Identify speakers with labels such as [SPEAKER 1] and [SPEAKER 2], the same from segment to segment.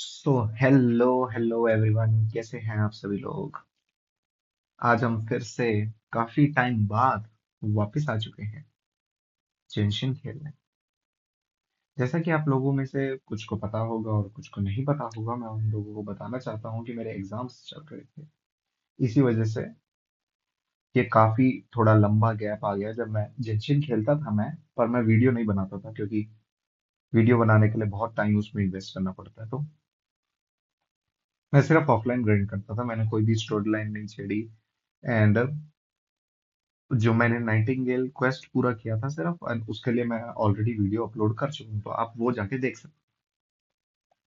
[SPEAKER 1] So hello hello everyone, कैसे हैं आप सभी लोग। आज हम फिर से काफी टाइम बाद वापस आ चुके हैं जेंशिन खेलने। जैसा कि आप लोगों में से कुछ को पता होगा और कुछ को नहीं पता होगा, मैं उन लोगों को बताना चाहता हूँ कि मेरे एग्जाम्स चल रहे थे। इसी वजह से ये काफी थोड़ा लंबा गैप आ गया। जब मैं जेंशिन खेलता था पर मैं वीडियो नहीं बनाता था, क्योंकि वीडियो बनाने के लिए बहुत टाइम उसमें इन्वेस्ट करना पड़ता है। तो मैं सिर्फ ऑफलाइन ग्राइंड करता था, मैंने कोई भी स्टोरी लाइन नहीं छेड़ी। एंड जो मैंने नाइटिंगेल क्वेस्ट पूरा किया था सिर्फ, और उसके लिए मैं ऑलरेडी वीडियो अपलोड कर चुका हूँ, तो आप वो जाके देख सकते हैं।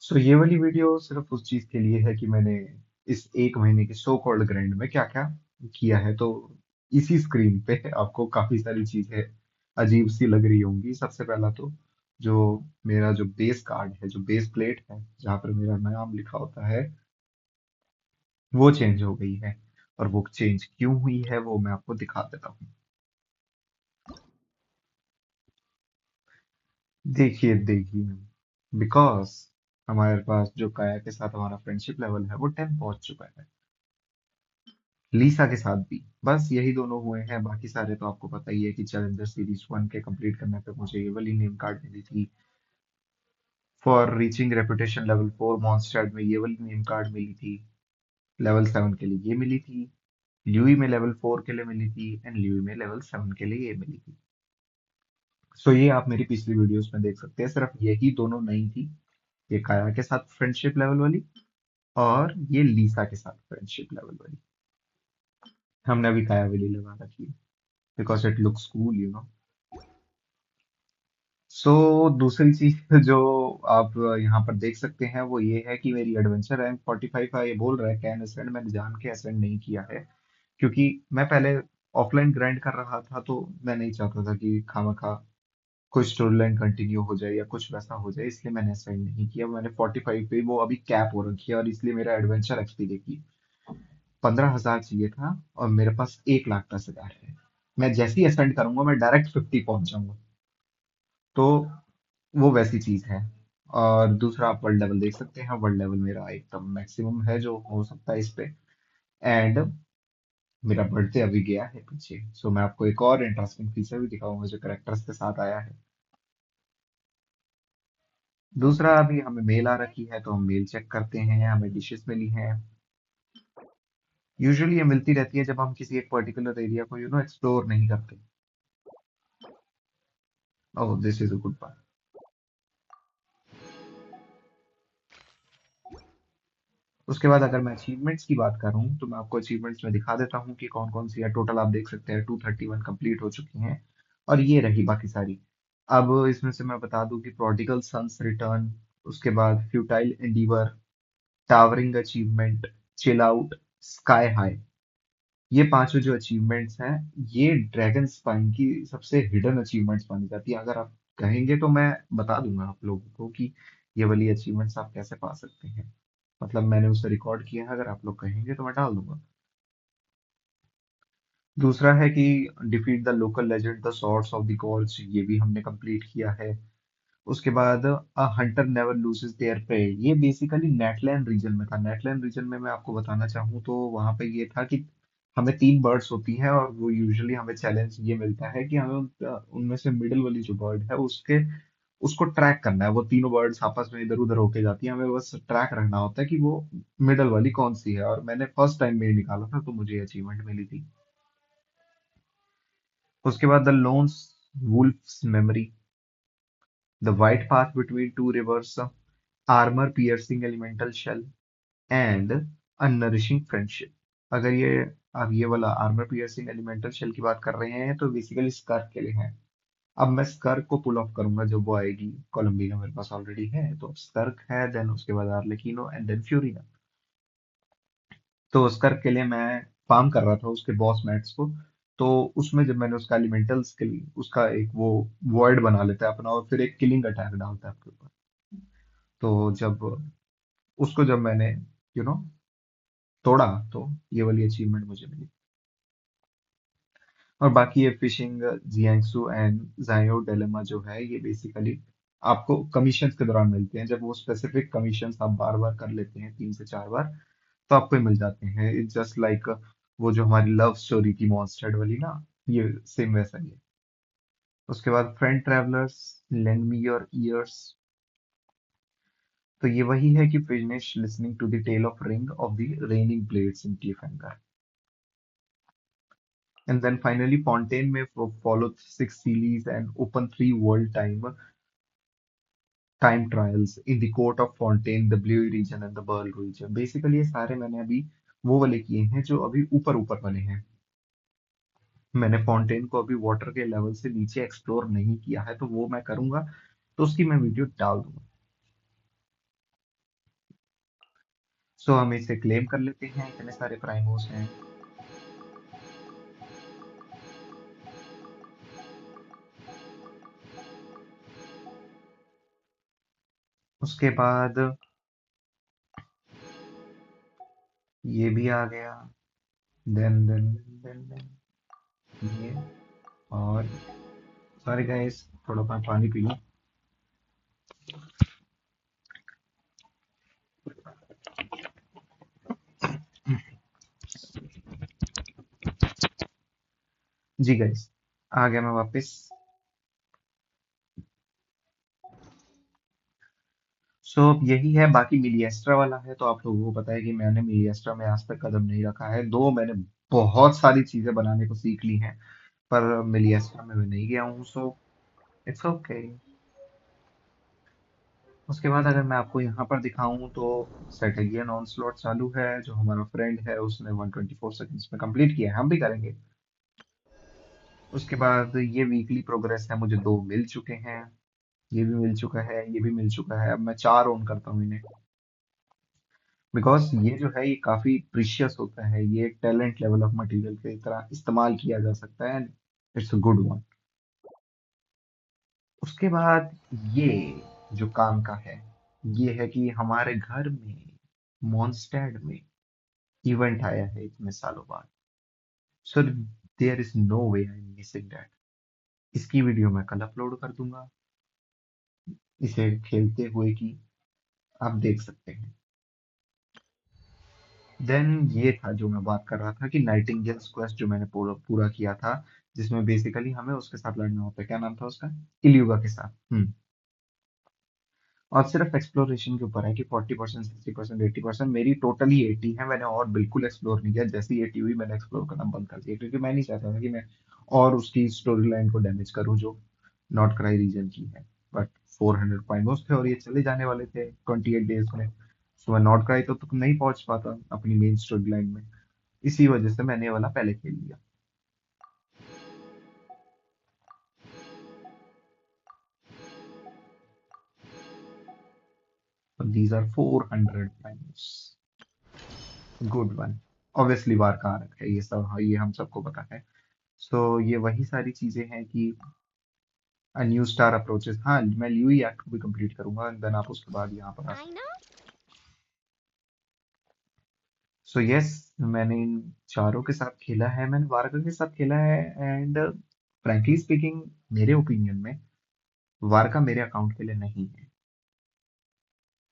[SPEAKER 1] सो ये वाली वीडियो सिर्फ उस चीज के लिए है कि मैंने इस एक महीने के सो कॉल्ड ग्राइंड में क्या क्या किया है। तो इसी स्क्रीन पे आपको काफी सारी चीजें अजीब सी लग रही होंगी। सबसे पहला तो जो मेरा जो बेस कार्ड है, जो बेस प्लेट है जहाँ पर मेरा नाम लिखा होता है, वो चेंज हो गई है। और वो चेंज क्यों हुई है वो मैं आपको दिखा देता हूँ। देखिए देखिए, बिकॉज हमारे पास जो काया के साथ हमारा फ्रेंडशिप लेवल है वो 10 पहुंच चुका है। लीसा के साथ भी बस यही दोनों हुए हैं। बाकी सारे तो आपको पता ही है कि चैलेंजर सीरीज 1 के कंप्लीट करने पे मुझे ये वाली नेम कार्ड मिली थी। फॉर रीचिंग रेपुटेशन लेवल 4 मॉन्स्टर्ड में ये वाली नेम कार्ड मिली थी। लेवल 7 के लिए ये मिली थी। ल्यूई में लेवल 4 के लिए मिली थी, एंड ल्यूई में लेवल 7 के लिए ये मिली थी। सो ये आप मेरी पिछली वीडियोस में देख सकते हैं, सिर्फ यही दोनों नहीं थी। ये काया के साथ फ्रेंडशिप लेवल वाली, और ये लीसा के साथ फ्रेंडशिप लेवल वाली। हमने अभी काया वाली लगा रखी है because it looks cool, you know. So दूसरी चीज जो आप यहाँ पर देख सकते हैं वो ये है कि मेरी एडवेंचर रैंक 45 है। ये बोल रहा है कैन असेंड, मैंने जान के असेंड नहीं किया है, क्योंकि मैं पहले ऑफलाइन ग्राइंड कर रहा था। तो मैं नहीं चाहता था कि खामखा कोई स्टोरी लाइन कंटिन्यू हो जाए या कुछ वैसा हो जाए, इसलिए मैंने असेंड नहीं किया। मैंने 45 पे वो अभी कैप हो रखी है, और इसलिए मेरा एडवेंचर एक्सपी देखिए 15,000 चाहिए था, और मेरे पास 1,10,000 है। मैं जैसे ही असेंड करूंगा मैं डायरेक्ट 50 पहुंच जाऊंगा। तो वो वैसी चीज है। और दूसरा आप वर्ल्ड लेवल देख सकते हैं, वर्ल्ड लेवल मेरा एकदम मैक्सिमम है जो हो सकता है इस पे। एंड मेरा बर्थडे अभी गया है पीछे, सो मैं आपको एक और इंटरेस्टिंग फीचर भी दिखाऊंगा जो करेक्टर्स के साथ आया है। दूसरा, अभी हमें मेल आ रखी है तो हम मेल चेक करते हैं, हमें डिशेस मिली हैं। यूजुअली ये मिलती रहती है जब हम किसी एक पर्टिकुलर एरिया को एक्सप्लोर नहीं करते। Oh, this is a good part. उसके बाद अगर मैं अचीवमेंट्स की बात करूं तो मैं आपको अचीवमेंट्स में दिखा देता हूं कि कौन कौन सी है। टोटल आप देख सकते हैं 231 कंप्लीट हो चुकी हैं, और ये रही बाकी सारी। अब इसमें से मैं बता दूं कि प्रोडिगल सन्स रिटर्न, उसके बाद futile endeavour, towering achievement, chill out, sky high, ये पांचों जो अचीवमेंट्स हैं, ये ड्रैगन स्पाइन की सबसे हिडन अचीवमेंट्स मानी जाती है। अगर आप कहेंगे तो मैं बता दूंगा आप लोगों को कि ये वाली अचीवमेंट्स आप कैसे पा सकते हैं। मतलब मैंने उसे रिकॉर्ड किया है, अगर आप लोग कहेंगे तो मैं डाल दूंगा। दूसरा है कि defeat the local legend the swords of the gods, ये भी हमने कंप्लीट किया है। उसके बाद अ Hunter never loses there pray, ये बेसिकली नेटलैंड रीजन में था। नेटलैंड रीजन में मैं आपको बताना चाहूँ तो वहां पे ये था कि हमें 3 बर्ड्स होती हैं, और वो यूजुअली हमें चैलेंज ये मिलता है कि हमें उनमें से मिडिल वाली जो बर्ड है उसके उसको ट्रैक करना है। वो तीनों बर्ड्स आपस में इधर उधर होके जाती हैं, हमें बस ट्रैक रखना होता है कि वो मिडल वाली कौन सी है। और मैंने फर्स्ट टाइम में ये निकाला था तो मुझे अचीवमेंट मिली थी। उसके बाद the lone's wolf's memory, the white path between two rivers, armour piercing elemental shell, and a nourishing friendship. अगर ये आप ये वाला आर्मर पियर्सिंग एलिमेंटल शेल की बात कर रहे हैं तो बेसिकली स्कर्फ के लिए है। अब मैं स्कर्क को पुल ऑफ करूंगा जब वो आएगी। कोलंबिनो मेरे पास ऑलरेडी है, तो स्कर्क है, देन उसके बाद आर्लेकिनो, एंड देन फ्यूरिना। तो स्कर्क के लिए मैं फार्म कर रहा था उसके बॉस मैट्स को। तो उसमें जब मैंने उसका एलिमेंटल्स के लिए उसका एक वो वॉइड बना लेता है अपना, और फिर एक किलिंग अटैक डालता है आपके ऊपर। तो जब उसको जब मैंने यू नो तोड़ा, तो ये वाली अचीवमेंट मुझे मिली। और बाकी ये फिशिंग जियांगसू एंड जायो डिलेमा जो है, ये बेसिकली आपको कमीशन के दौरान मिलते हैं। जब वो स्पेसिफिक कमीशन आप बार बार कर लेते हैं 3 से 4 बार, तो आपको ये मिल जाते हैं। इट्स जस्ट लाइक वो जो हमारी लव स्टोरी थी मॉन्स्टर्ड वाली ना, ये सेम वैसा ही है। उसके बाद friend travellers, lend me your ears. तो ये वही है कि finish listening to the tale of ring of the raining blades in cliffhanger. And then finally Fontaine में follow 6 series and open 3 world time trials in the court of Fontaine, the blue region and the beryl region. Basically ये सारे मैंने अभी वो वाले किए हैं जो अभी ऊपर ऊपर वाले हैं। मैंने फॉन्टेन को अभी वाटर के लेवल से नीचे एक्सप्लोर नहीं किया है, तो वो मैं करूंगा, तो उसकी मैं वीडियो डाल दूंगा। सो हम इसे क्लेम कर लेते हैं, इतने सारे प्राइमोस हैं। उसके बाद ये भी आ गया। देन ये, और सॉरी गाइस, थोड़ा पानी पी लूं। जी गाइस, आ गया मैं वापस। सो अब यही है, बाकी मिलिएस्ट्रा वाला है। तो आप लोगों को पता है कि मैंने मिलिएस्ट्रा में आज तक कदम नहीं रखा है, दो मैंने बहुत सारी चीजें बनाने को सीख ली हैं, पर मिलिएस्ट्रा में मैं नहीं गया हूँ। So it's okay. उसके बाद अगर मैं आपको यहाँ पर दिखाऊं तो सेटेलियन ऑनस्लॉट चालू है। जो हमारा फ्रेंड है उसने 124 सेकंड्स में कंप्लीट किया है, हम भी करेंगे। उसके बाद ये वीकली प्रोग्रेस है, मुझे दो मिल चुके हैं। ये भी मिल चुका है, ये भी मिल चुका है। अब मैं चार ऑन करता हूँ इन्हें, बिकॉज ये जो है ये काफी प्रीशियस होता है। ये एक टैलेंट लेवल ऑफ मटेरियल की तरह इस्तेमाल किया जा सकता है, इट्स अ गुड वन। उसके बाद ये जो काम का है, ये है कि हमारे घर में मॉन्स्टैड में इवेंट आया है इतने सालों बाद। So there is no way I am missing that. इसकी वीडियो मैं कल अपलोड कर दूंगा, इसे खेलते हुए की आप देख सकते हैं। देन ये था जो मैं बात कर रहा था कि नाइटिंगेल्स क्वेस्ट जो मैंने पूरा पूरा किया था, जिसमें बेसिकली हमें उसके साथ लड़ना होता है। क्या नाम था उसका? इल्यूगा के साथ। और सिर्फ एक्सप्लोरेशन के ऊपर है कि 40%, 60%, 80%। मेरी टोटली 80 है, मैंने और बिल्कुल एक्सप्लोर नहीं किया। जैसी 80 हुई मैंने एक्सप्लोर करना बंद कर दिया, क्योंकि मैं नहीं चाहता था कि मैं और उसकी स्टोरी लाइन को डैमेज करूं जो नॉट क्राई रीजन की है। बट 400 पॉइंट्स थे और ये चले जाने वाले थे 28 डेज में। तो मैं नॉट क्राई तो नहीं पहुंच पाता अपनी मेन स्टोरी लाइन में। इसी वजह से मैंने ये वाला पहले खेल लिया। These are 400 points, good one. Obviously वार का आरक है ये सब, हाँ, ये हम सबको पता है। सो ये वही सारी चीजें हैं कि न्यू स्टार अप्रोचेस। हाँ, मैं ल्यूई एक्ट को भी कंप्लीट करूंगा, देन आप उसके बाद यहाँ पर आ
[SPEAKER 2] I
[SPEAKER 1] सकते।
[SPEAKER 2] know.
[SPEAKER 1] सो यस, मैंने इन चारों के साथ खेला है, मैंने वारका के साथ खेला है। एंड फ्रैंकली स्पीकिंग, मेरे ओपिनियन में वारका मेरे अकाउंट के लिए नहीं है,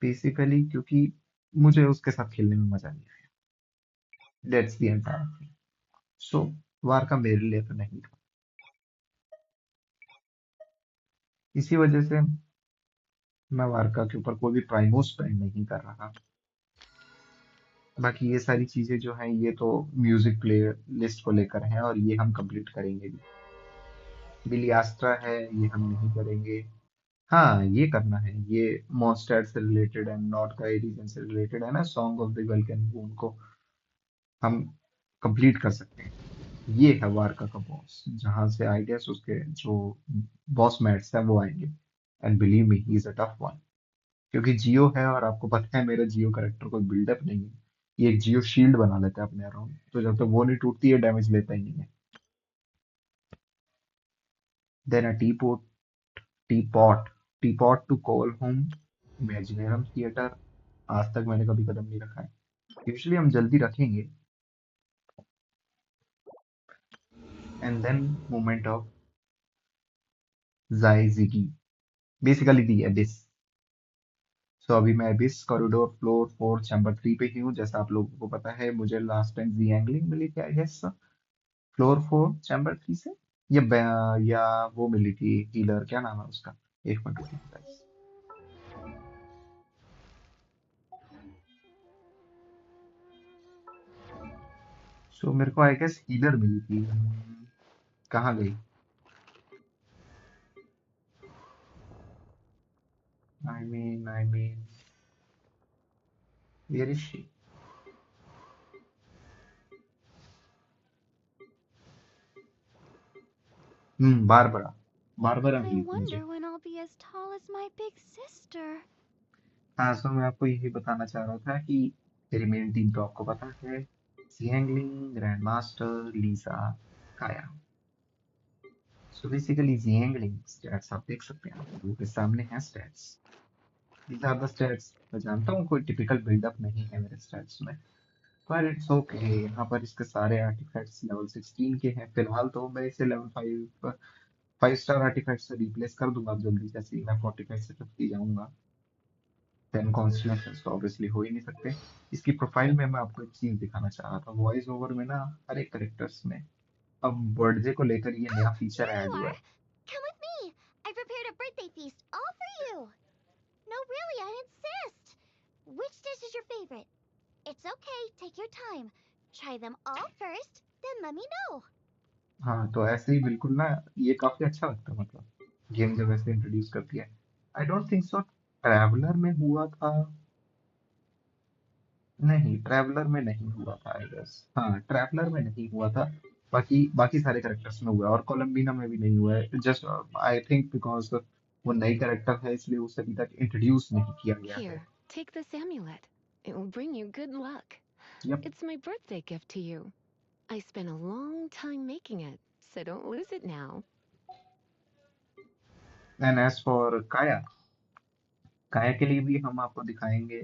[SPEAKER 1] बेसिकली क्योंकि मुझे उसके साथ खेलने में मजा नहीं आया। That's the entire thing. So वारका मेरे लिए तो नहीं था, इसी वजह से मैं वारका के ऊपर कोई भी प्राइमो स्पेंड नहीं कर रहा। बाकी ये सारी चीजें जो हैं ये तो म्यूजिक प्ले लिस्ट को लेकर हैं, और ये हम कंप्लीट करेंगे भी। बिलियास्ट्रा है, ये हम नहीं करेंगे। हाँ, ये करना है, ये मॉन्स्टर से रिलेटेड है, नॉर्थ का रीजन से रिलेटेड है ना, सॉन्ग ऑफ द वल्कन बून को हम कंप्लीट कर सकते हैं। ये है वारका का बॉस, जहां से आई गेस उसके जो बॉस मैट्स हैं वो आएंगे। And believe me, he is a tough one, क्योंकि जियो है और आपको पता है मेरा जियो करेक्टर कोई बिल्डअप नहीं है। ये एक जियो शील्ड बना लेता है अपने अराउंड, तो जब तक वो नहीं टूटती है डैमेज लेता ही नहीं है। Then a teapot teapot to call home imaginarium theatre. आज तक मैंने कभी कदम नहीं रखा है, यूजुअली हम जल्दी रखेंगे। एंड देन मोमेंट ऑफ जाइजिगी। Basically the abyss. सो अभी मैं एबिस कॉरिडोर फ्लोर 4 चैम्बर 3 पे ही हूँ। जैसा आप लोगों को पता है, मुझे लास्ट टाइम जी एंगलिंग मिली थी आई गेस फ्लोर 4 चैम्बर 3 से, या वो मिली थी हीलर, क्या नाम है उसका, एक मिनट रुकिए guys। सो मेरे को आई गेस हीलर मिली थी। कहाँ गई? I mean where is she? Barbara. Barbara
[SPEAKER 2] I
[SPEAKER 1] मिली थी मुझे।
[SPEAKER 2] wonder when I'll be as tall as my big sister.
[SPEAKER 1] हाँ, सो मैं आपको यही बताना चाह रहा था कि मेरी मेन टीम तो आपको पता है, जियांगलिंग, ग्रैंड मास्टर, लीसा, काया। सो बेसिकली जियांगलिंग स्टैट्स आप देख सकते हैं, आप लोगों के सामने हैं stats. These are the stats. मैं जानता हूँ कोई टिपिकल बिल्डअप नहीं है मेरे स्टैट्स में, पर इट्स ओके। यहाँ पर इसके सारे आर्टिफैक्ट्स लेवल 16 के हैं। फिलहाल तो मैं इसे लेवल 5 5 स्टार आर्टिफैक्ट से रिप्लेस कर दूंगा अब जल्दी, जैसे ही मैं 45 से 50 जाऊंगा। 10 कॉन्स्टिट्यूशंस तो ऑब्वियसली हो ही नहीं सकते। इसकी प्रोफाइल में मैं आपको एक चीज दिखाना चाह रहा था, वॉइस ओवर में ना, हर एक करेक्टर्स में अब बर्थडे को लेकर ये
[SPEAKER 2] Oh,
[SPEAKER 1] नया फीचर
[SPEAKER 2] here
[SPEAKER 1] ऐड
[SPEAKER 2] you
[SPEAKER 1] हुआ
[SPEAKER 2] are.
[SPEAKER 1] है।
[SPEAKER 2] Come with me. I prepared a birthday feast all for you. No, really, I insist. Which dish is your favorite? It's okay, take your time. Try them all first, then let me know.
[SPEAKER 1] हाँ, तो ऐसे ही बिल्कुल ना, ये काफी अच्छा लगता है, मतलब गेम जब ऐसे इंट्रोड्यूस करती है। I don't think so traveller में हुआ था। नहीं, ट्रैवलर में नहीं हुआ था आई गेस। हाँ, ट्रैवलर में नहीं हुआ था। बाकी बाकी सारे कैरेक्टर्स में हुआ है, और कोलम्बीना में भी नहीं हुआ है। जस्ट आई थिंक बिकॉज वो नई कैरेक्टर है, इसलिए उसे अभी तक इंट्रोड्यूस नहीं किया गया है।
[SPEAKER 3] Here, take this amulet. It will bring you good luck.
[SPEAKER 1] Yup.
[SPEAKER 3] It's my birthday gift to you. I spent a long time making it, so don't lose it now.
[SPEAKER 1] And as for काया, काया के लिए भी हम आपको दिखाएंगे।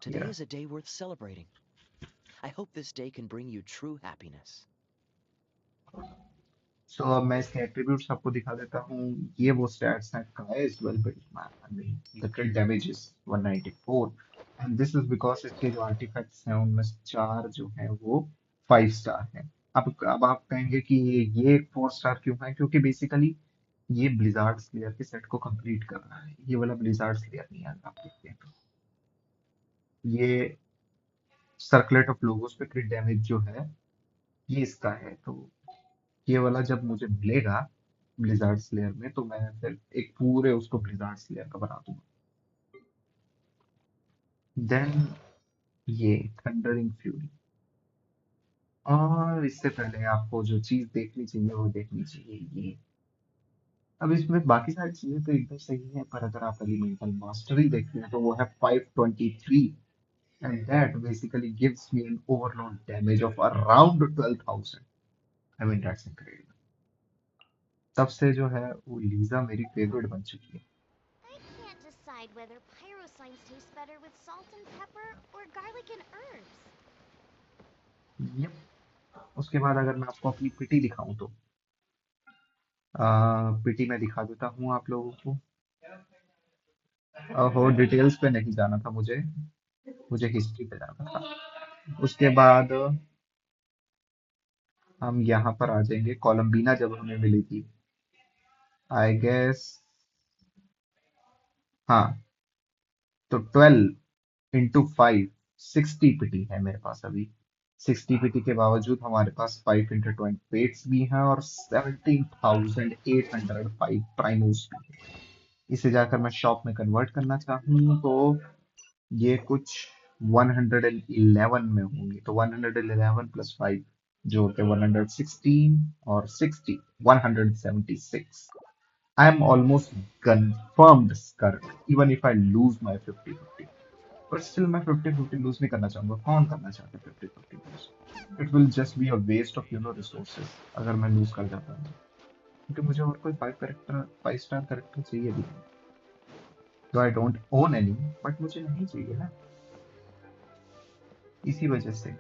[SPEAKER 4] Today is a day worth celebrating. I hope this day can bring you true happiness.
[SPEAKER 1] सो अब मैं इसके एट्रीब्यूट्स आपको दिखा देता हूँ। ये वो स्टैट्स हैं। काया is well built man. I mean the क्रिट damage is 194, and this is because इसके जो आर्टिफैक्ट्स हैं उनमें से 4 जो हैं वो 5 स्टार हैं। अब आप कहेंगे कि ये 4 स्टार क्यों है, क्योंकि बेसिकली ये ब्लिजार्ड स्लेयर के सेट को कंप्लीट कर रहा है। ये वाला ब्लिजार्ड स्लेयर नहीं है, अगर आप देखते हैं तो ये सर्कलेट ऑफ लोगोस पे क्रिट डैमेज जो है, ये इसका है। तो ये वाला जब मुझे मिलेगा ब्लिजार्ड स्लेयर में, तो मैं फिर एक पूरे उसको ब्लिजार्ड स्लेयर का बना दूंगा। देन ये थंडरिंग फ्यूरी। और इससे पहले आपको जो चीज देखनी चाहिए वो देखनी चाहिए ये। अब इसमें बाकी सारी चीजें तो एकदम सही है, पर अगर आप एलिमेंटल मास्टरी देखते हैं तो वो है 523, and that basically gives me an overload damage of around 12,000। I mean that's incredible. तब से जो है वो लीजा मेरी फेवरेट बन चुकी है।
[SPEAKER 2] I can't decide whether pyrosines taste better with salt and pepper or garlic and herbs.
[SPEAKER 1] Yep। उसके बाद अगर मैं आपको अपनी पिटी दिखाऊं तो पिटी में दिखा देता हूँ आप लोगों को। हो डिटेल्स पे नहीं जाना था मुझे, मुझे हिस्ट्री पे जाना था। उसके बाद हम यहाँ पर आ जाएंगे। कोलंबीना जब हमें मिली थी आई गेस, हाँ, तो 12 इंटू 5 60 पिटी है मेरे पास अभी। 60 पिटी के बावजूद हमारे पास 5 इंटू 20 पेट्स भी हैं और 17,805 प्राइमोस भी है। इसे जाकर मैं शॉप में कन्वर्ट करना चाहूँ तो ये कुछ 111 में होंगे। तो 111 प्लस 5 जो होते हैं 116, और 60 176। I am almost confirmed skirt even if I lose my 50-50, पर स्टिल मैं 50-50 लूज नहीं करना चाहूंगा। कौन करना चाहता है 50-50 lose? It will just be a waste of resources अगर मैं लूज कर जाता हूँ, क्योंकि मुझे और कोई 5 स्टार करेक्टर चाहिए भी नहीं। तो I don't own any, but मुझे नहीं चाहिए ना, इसी वजह से।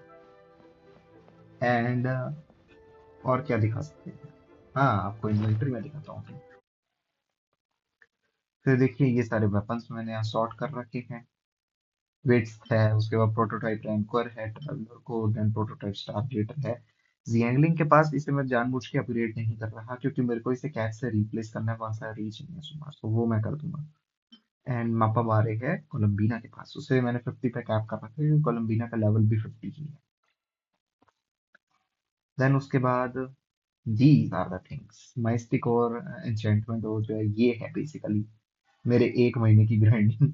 [SPEAKER 1] एंड और क्या दिखा सकते हैं? हाँ, आपको इन्वेंटरी में दिखाता हूँ। फिर देखिए ये सारे वेपन्स मैंने यहाँ सॉर्ट कर रखे हैं। वेट्स है, उसके बाद प्रोटोटाइप रैंकर है, ट्रैवलर को, देन प्रोटोटाइप स्टारगेटर है। जियांगलिंग के पास इसे मैं जानबूझ के अपग्रेड नहीं कर रहा क्योंकि मेरे को इसे कैच से रिप्लेस करना है, वहां से रीच नहीं है सुमार, तो वो मैं कर दूंगा। एंड मापा बारे है कोलम्बीना के पास, उसे मैंने 50 पे कैप कर रखा है क्योंकि कोलम्बीना का लेवल भी 50 ही है। देन उसके बाद these are the things, mystic और एन्चेंटमेंट और जो है ये है बेसिकली मेरे एक महीने की ग्राइंडिंग।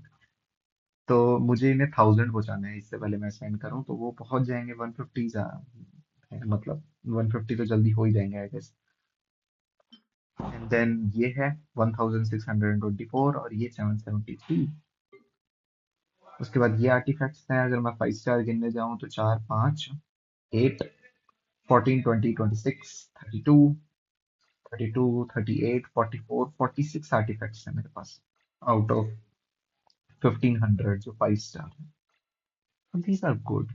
[SPEAKER 1] तो मुझे इन्हें 1000 पहुंचाना है, इससे पहले मैं सेंड करूं तो वो पहुंच जाएंगे 150 है, मतलब 150 तो जल्दी हो ही जाएंगे आई गेस। एंड देन ये है 1624 और ये 773। उसके बाद ये आर्टिफैक्ट्स हैं, अगर मैं 5 स्टार गिनने जाऊं तो 4 5 8 14 20 26 32 32 38 44 46 आर्टिफैक्ट्स हैं मेरे पास आउट ऑफ 1500 जो 5 स्टार है। दीज आर गुड,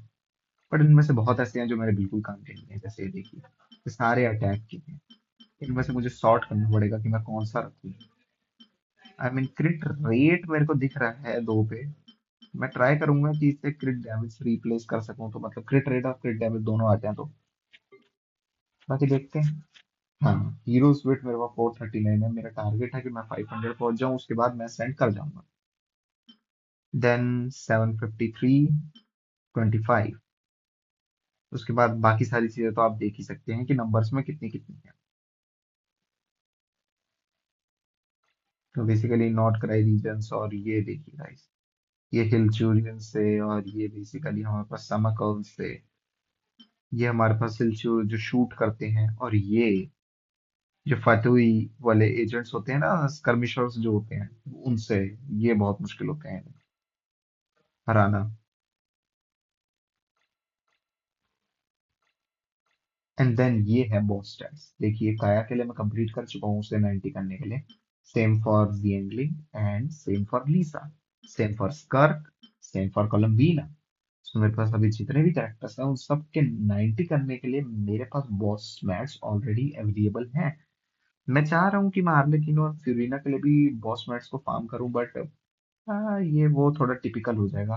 [SPEAKER 1] बट इनमें से बहुत ऐसे हैं जो मेरे बिल्कुल काम के नहीं है। जैसे ये देखिए, ये सारे अटैक के हैं, इनमें से मुझे सॉर्ट करना पड़ेगा कि मैं कौन सा रखूँ। आई मीन क्रिट रेट मेरे को दिख रहा है 2 पे, मैं ट्राई करूंगा कि इससे क्रिट डैमेज रिप्लेस कर सकूं, तो मतलब क्रिट रेट और क्रिट डैमेज दोनों आ जाए तो। बाकी देखते हैं। हाँ, हीरोज वेट मेरे पास 439 है, मेरा टारगेट है कि मैं 500 पहुंच जाऊं, उसके बाद मैं सेंड कर जाऊंगा। देन 753 25। उसके बाद बाकी सारी चीजें तो आप देख ही सकते हैं कि नंबर्स में कितनी कितनी है। तो बेसिकली नॉट क्राई रीजन्स, और ये देखिए गाइस, ये हिलचूरियन से, और ये बेसिकली हमारे पास समकल से, ये हमारे पास हिलचूर जो शूट करते हैं, और ये जो फतुई वाले एजेंट्स होते हैं ना, स्कर्मिशर्स जो होते हैं, उनसे ये बहुत मुश्किल होते हैं इन्हें हराना। एंड देन ये है बॉस स्टैट्स, देखिए काया के लिए मैं कंप्लीट कर चुका हूँ उसे 90 करने के लिए। सेम फॉर जिएंगलिंग and same for Lisa, same for Skirk, same for Columbina. तो मेरे पास अभी जितने भी कैरेक्टर्स हैं उन सब के 90 करने के लिए मेरे पास बॉस मैट्स ऑलरेडी अवेलेबल हैं। मैं चाह रहा हूँ कि मैं हार्लेकिन और फ्यूरिना के लिए भी बॉस मैट्स को फार्म करूँ, बट ये वो थोड़ा टिपिकल हो जाएगा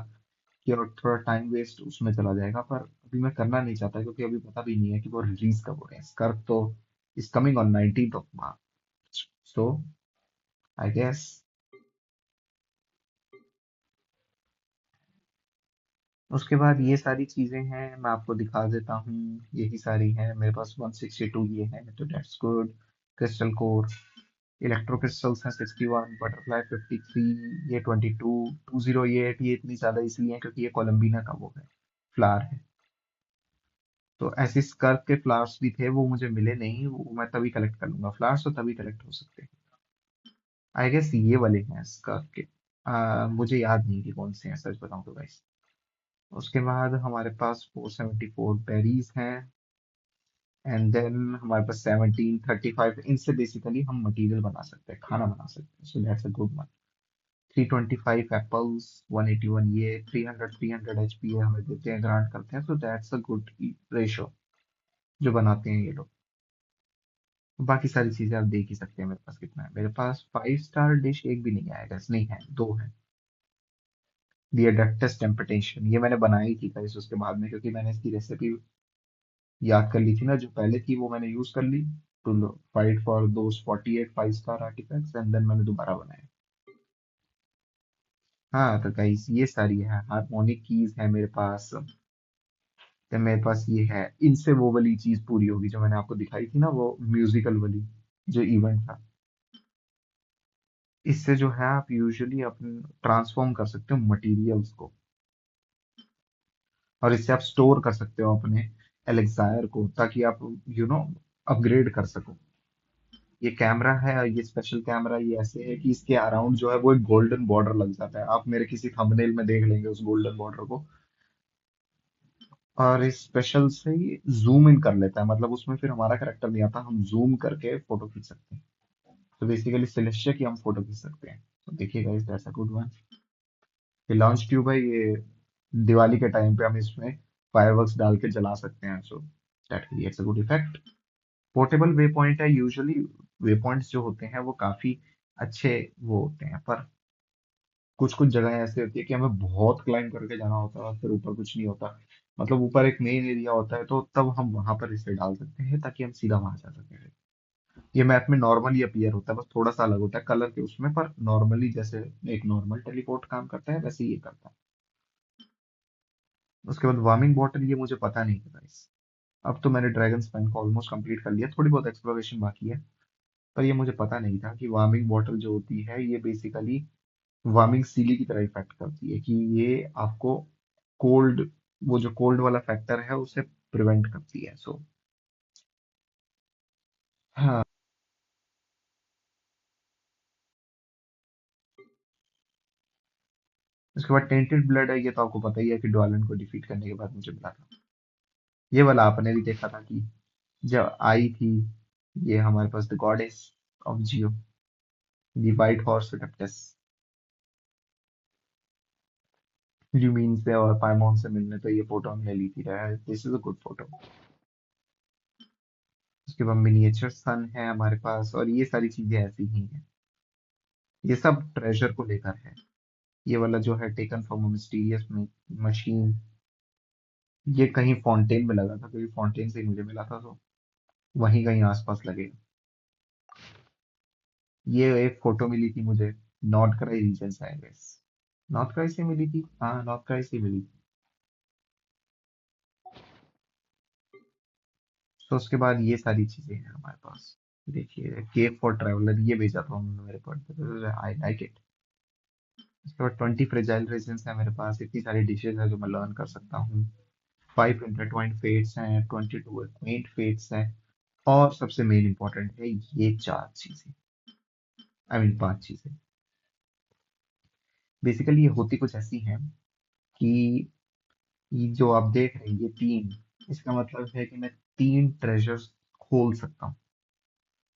[SPEAKER 1] कि और थोड़ा टाइम वेस्ट उसमें चला जाएगा, पर अभी मैं करना नहीं चाहता क्योंकि अभी पता भी नहीं है कि वो रिलीज कब हो रहे हैं। स्कर्फ तो is coming on 19th of March, so I guess. उसके बाद ये सारी चीजें हैं, मैं आपको दिखा देता हूँ। यही सारी हैं मेरे पास, 162 ये है तो that's good. Crystal core, electro crystals हैं 61, बटरफ्लाई 53, ये 22, 2088, ये इतनी ज्यादा इसलिए है क्योंकि ये कोलम्बीना का वो है, फ्लावर है। तो ऐसे स्कर्फ के फ्लावर्स भी थे, वो मुझे मिले नहीं, वो मैं तभी कलेक्ट कर लूंगा, फ्लावर्स तो तभी कलेक्ट हो सकते हैं। आई गेस ये वाले हैं स्कर्फ के। मुझे याद नहीं कि कौन से हैं, सच बताऊं तो गाइस। उसके बाद हमारे पास 474 बेरीज हैं। एंड देन हमारे पास 1735, इनसे बेसिकली हम मटेरियल बना सकते हैं, खाना बना सकते हैं, so that's a good one. 325 apples, 181 ये, 300 एचपी हमें देते हैं, ग्रांट करते हैं, so that's a good ratio जो बनाते हैं ये लोग। बाकी सारी चीजें आप देख ही सकते हैं मेरे पास कितना है। मेरे पास 5 स्टार डिश एक भी नहीं आएगा, नहीं है, दो है। दी अडक्टस टेम्पटेशन, ये मैंने बनाई थी गाइस उसके बाद में, क्योंकि मैंने इसकी रेसिपी याद कर ली थी ना जो पहले थी, वो मैंने यूज कर ली to fight for those 48 5 star artifacts, and then मैंने दोबारा बनाया। हाँ तो गाइस ये सारी है, हार्मोनिक कीज है मेरे पास। तो मेरे पास ये है, इनसे वो वाली चीज पूरी होगी जो मैंने आपको दिखाई थी ना, वो म्यूजिकल वाली जो इवेंट था। इससे जो है आप यूजुअली अपने ट्रांसफॉर्म कर सकते हो मटेरियल्स को, और इससे आप स्टोर कर सकते हो अपने एलेक्सायर को, ताकि आप अपग्रेड कर सको। ये कैमरा है, ये स्पेशल कैमरा, ये ऐसे है कि इसके अराउंड जो है वो एक गोल्डन बॉर्डर लग जाता है, आप मेरे किसी थंबनेल में देख लेंगे उस गोल्डन बॉर्डर को। और इस स्पेशल से ही जूम इन कर लेता है, मतलब उसमें फिर हमारा करेक्टर नहीं आता, हम जूम करके फोटो खींच सकते हैं। तो बेसिकली सिलेस्टिया की हम फोटो खींच सकते हैं। तो देखिएगा इस ऐसा गुड वन। ये लॉन्च ट्यूब है, ये दिवाली के टाइम पे हम इसमें फायरवर्क्स डाल के जला सकते हैं, so that creates a good effect. Portable way point है, यूजुअली वे पॉइंट्स जो होते हैं वो काफी अच्छे वो होते हैं, पर कुछ कुछ जगह ऐसी होती है कि हमें बहुत क्लाइंब करके जाना होता है और फिर ऊपर कुछ नहीं होता। मतलब ऊपर एक मेन एरिया होता है, तो तब हम वहां पर इसे डाल सकते हैं ताकि हम सीधा वहां जा सकें। ये मैप में नॉर्मली अपीयर होता है, बस थोड़ा सा अलग होता है कलर के उसमें, पर नॉर्मली जैसे एक नॉर्मल टेलीपोर्ट काम करता है वैसे ही ये करता है। उसके बाद वार्मिंग वाटर, ये मुझे पता नहीं था गाइस। अब तो मैंने ड्रैगन स्पाइन को ऑलमोस्ट कंप्लीट कर लिया, थोड़ी बहुत एक्सप्लोरेशन बाकी है। पर ये मुझे पता नहीं था कि वार्मिंग वाटर जो होती है ये बेसिकली वार्मिंग सीली की तरह इफेक्ट करती है, कि ये आपको कोल्ड, वो जो कोल्ड वाला फैक्टर है उसे प्रिवेंट करती है। सो हाँ। उसके बाद टेंटेड ब्लड है, ये तो आपको पता ही है कि डवालन को डिफीट करने के बाद मुझे मिला था। ये वाला आपने भी देखा था कि जब आई थी, ये हमारे पास the goddess of Geo, the white horse adeptus, Lumine से और पाइमोन से मिलने, तो ये फोटो हमने ली थी। This is a good photo. उसके बाद मिनिएचर सन है हमारे पास, और ये सारी चीजें ऐसी ही हैं। ये सब ट्रेजर को लेकर है। ये वाला जो है टेकन फ्रॉम मिस्टीरियस मशीन, ये कहीं फाउंटेन में लगा था, क्योंकि फाउंटेन से ही मुझे मिला था, तो वहीं कहीं आसपास लगेगा। ये एक फोटो मिली थी मुझे नॉर्थ क्राई रीजन से, आई गेस नॉर्थ क्राई से मिली थी, हाँ नॉर्थ क्राई से मिली थी। तो उसके बाद ये सारी चीजें हैं हमारे पास। देखिए केक फॉर ट्रैवलर, ये भेजा था उन्होंने मेरे पास, आई लाइक इट। उसके बाद 20 फ्रेजाइल रेजिन्स है मेरे पास, इतनी सारी डिशेज है जो मैं लर्न कर सकता हूँ। 5 इंटरट्वाइंड फेट्स हैं, 22 क्वाइंट फेट्स हैं, और सबसे मेन इंपॉर्टेंट है ये चार चीजें, आई मीन पांच चीजें। बेसिकली ये होती कुछ ऐसी हैं कि ये जो आप देख रहे हैं ये तीन, इसका मतलब है कि मैं तीन ट्रेजर्स खोल सकता हूँ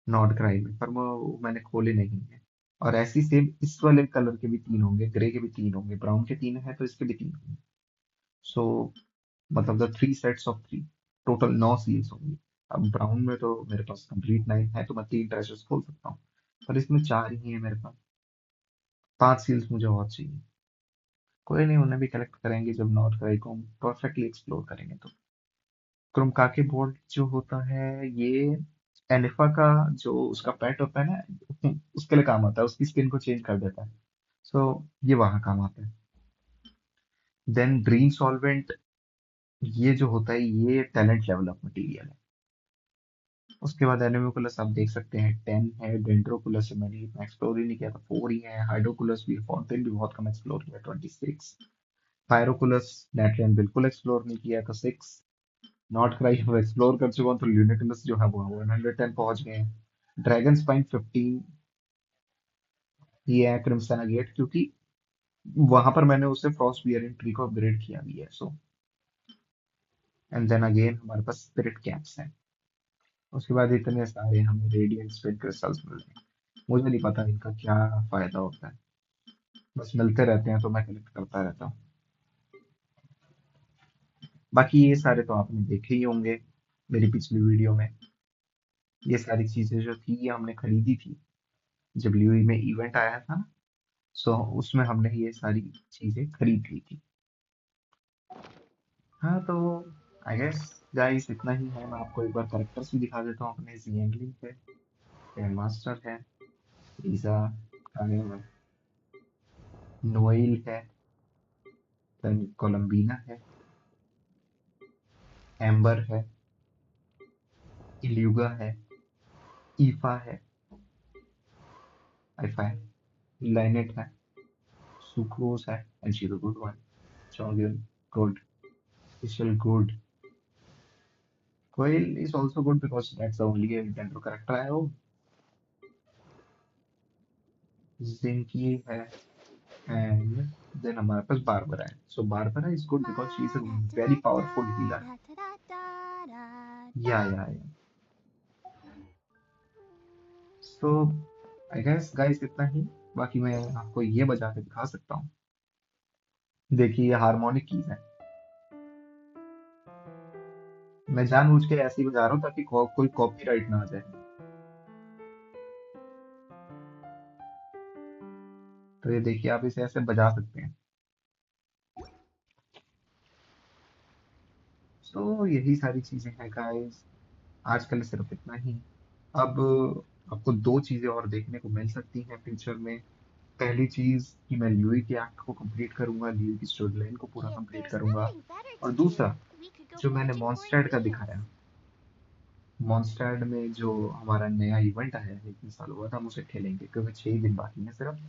[SPEAKER 1] नॉर्ड क्राई में, पर वो मैंने खोले नहीं है। और ऐसी सेम इस वाले कलर के भी तीन होंगे, ग्रे के भी तीन होंगे, ब्राउन के तीन है तो इसके भी तीन होंगे। सो मतलब the 3 sets of 3, total 9 seals होंगी। अब ब्राउन में तो मेरे पास कंप्लीट 9 है, तो मैं तीन ट्रेजर्स खोल सकता हूँ, पर इसमें चार ही है मेरे पास। 5 सील्स मुझे और चाहिए। कोई नहीं, उन्हें भी कलेक्ट करेंगे जब नॉर्थ क्राई को हम परफेक्टली एक्सप्लोर करेंगे तो। क्रोमकाके बोल्ट जो होता है ये एनिफा का जो उसका पेट होता है ना, उसके लिए काम आता है, उसकी स्किन को चेंज कर देता है। सो ये वहां काम आता है। देन ड्रीम सॉल्वेंट, ये जो होता है ये टैलेंट लेवल अप मटेरियल है। उसके बाद एनिमोकुलस आप देख सकते हैं 10 है, डेंड्रोकुलस मैंने इतना एक्सप्लोर ही नहीं किया था, 4 ही है। हाइड्रोकुलस भी, फाउंटेन भी बहुत कम एक्सप्लोर किया, 26। पायरोकुलस नेटलैंड बिल्कुल एक्सप्लोर नहीं किया, तो 6। नॉट क्राई अब एक्सप्लोर कर चुका हूँ, तो ल्यूनिकुलस जो है वो 110 पहुंच गए हैं। ड्रैगन स्पाइन 15, ये है क्रिम्सन अगेट, क्योंकि वहां पर मैंने उसे फ्रॉस्ट बियरिंग ट्री को अपग्रेड किया भी है। सो एंड देन अगेन हमारे पास स्पिरिट कैप्स हैं। उसके बाद इतने सारे हमें रेडियंट स्पिन क्रिस्टल्स मिल रहे हैं, मुझे नहीं पता इनका क्या फायदा होता है, बस मिलते रहते हैं तो मैं कलेक्ट करता रहता हूँ। बाकी ये सारे तो आपने देखे ही होंगे मेरी पिछली वीडियो में। ये सारी चीजें जो थी ये हमने खरीदी थी जब ल्यूई में इवेंट आया था ना, सो उसमें हमने ये सारी चीजें खरीद ली थी। हाँ तो आई गेस गाइस इतना ही है। मैं आपको एक बार कैरेक्टर्स भी दिखा देता हूँ अपने। जियंगलिंग है, ग्रैंड मास्टर है, लीजा, कानियल, नोएल है, देन कोलम्बीना है, एम्बर है, इल्यूगा है, ईफा है, आईफा है, लाइनेट है, सुक्रोस है, and she is a good one, चोंgyun good, Fischl good, Quail is also good because that's the only Nintendo character I own. Zinky है, and then हमारे पास बारबरा है. So Barbara is good because she is a very powerful healer. Yeah. So I guess guys इतना ही। बाकी मैं आपको ये बजा के दिखा सकता हूँ। देखिए ये हार्मोनिक कीज है, मैं जानबूझ के ऐसे ही बजा रहा हूँ ताकि कोई कॉपीराइट ना आ जाए। तो ये देखिए, आप इसे ऐसे बजा सकते हैं। तो यही सारी चीजें हैं गाइस, आजकल सिर्फ इतना ही। अब आपको दो चीजें और देखने को मिल सकती हैं फ्यूचर में। पहली चीज कि मैं ल्यूई के एक्ट को कंप्लीट करूंगा, ल्यूई की स्टोरी लाइन को पूरा
[SPEAKER 2] If
[SPEAKER 1] कंप्लीट
[SPEAKER 2] there's
[SPEAKER 1] करूंगा।
[SPEAKER 2] nothing better
[SPEAKER 1] और
[SPEAKER 2] to do,
[SPEAKER 1] दूसरा,
[SPEAKER 2] we could go
[SPEAKER 1] जो मैंने
[SPEAKER 2] foraging for
[SPEAKER 1] मॉन्स्टैड का
[SPEAKER 2] ingredients.
[SPEAKER 1] दिखाया, मॉन्स्टैड में जो हमारा नया इवेंट आया है 1 साल हुआ था, हम उसे खेलेंगे क्योंकि 6 दिन बाकी है सिर्फ।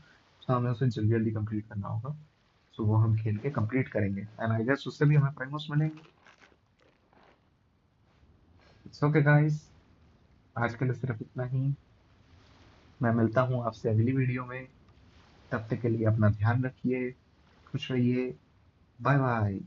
[SPEAKER 1] तो हमें उसे जल्दी जल्दी कंप्लीट करना होगा। तो वो हम खेल के कंप्लीट करेंगे, एंड आई गेस उससे भी हमें प्राइमोस मिलेंगे। इट्स ओके गाइस, आज के लिए सिर्फ इतना ही। मैं मिलता हूँ आपसे अगली वीडियो में। तब तक के लिए अपना ध्यान रखिए, खुश रहिए। Bye bye.